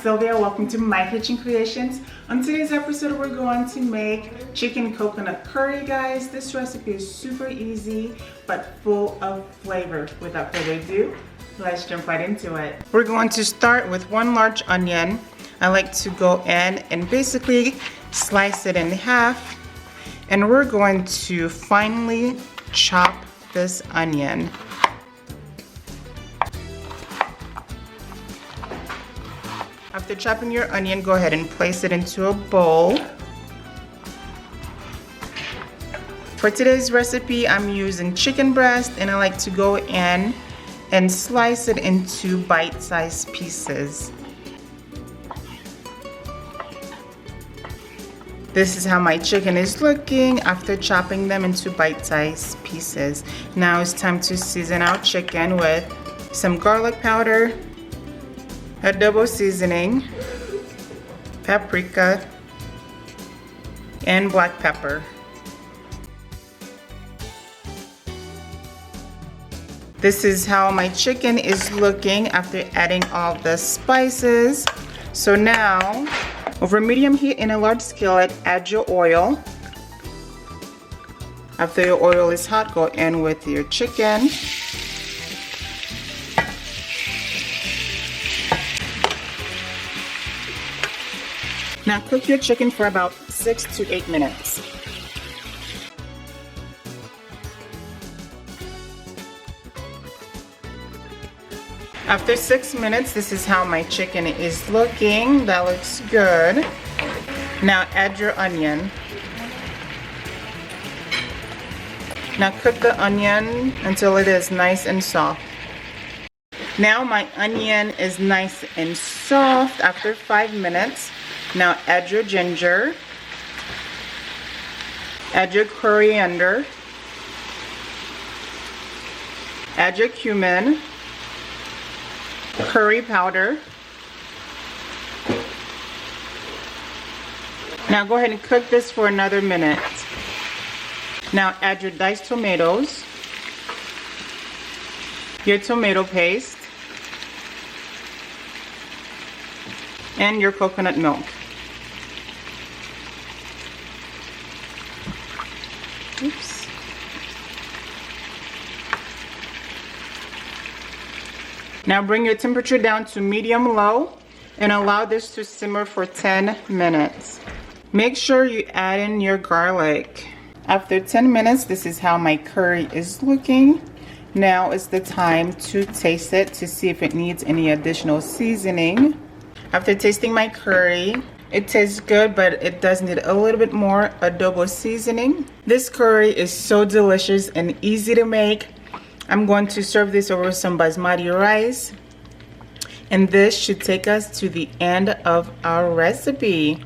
Sylvia. Welcome to my kitchen creations. On today's episode, we're going to make chicken coconut curry, guys. This recipe is super easy but full of flavor. Without further ado, let's jump right into it. We're going to start with one large onion. I like to go in and basically slice it in half, and we're going to finely chop this onion. After chopping your onion, go ahead and place it into a bowl. For today's recipe, I'm using chicken breast, and I like to go in and slice it into bite-sized pieces. This is how my chicken is looking after chopping them into bite-sized pieces. Now it's time to season our chicken with some garlic powder, adobo seasoning, paprika, and black pepper. This is how my chicken is looking after adding all the spices. So now, over medium heat in a large skillet, add your oil. After your oil is hot, go in with your chicken. Now cook your chicken for about 6 to 8 minutes. After 6 minutes, this is how my chicken is looking. That looks good. Now add your onion. Now cook the onion until it is nice and soft. Now my onion is nice and soft after 5 minutes. Now add your ginger, add your coriander, add your cumin, curry powder. Now go ahead and cook this for another minute. Now add your diced tomatoes, your tomato paste, and your coconut milk. Oops. Now bring your temperature down to medium-low and allow this to simmer for 10 minutes. Make sure you add in your garlic. After 10 minutes, this is how my curry is looking. Now is the time to taste it to see if it needs any additional seasoning. After tasting my curry, it tastes good, but it does need a little bit more adobo seasoning. This curry is so delicious and easy to make. I'm going to serve this over some basmati rice. And this should take us to the end of our recipe.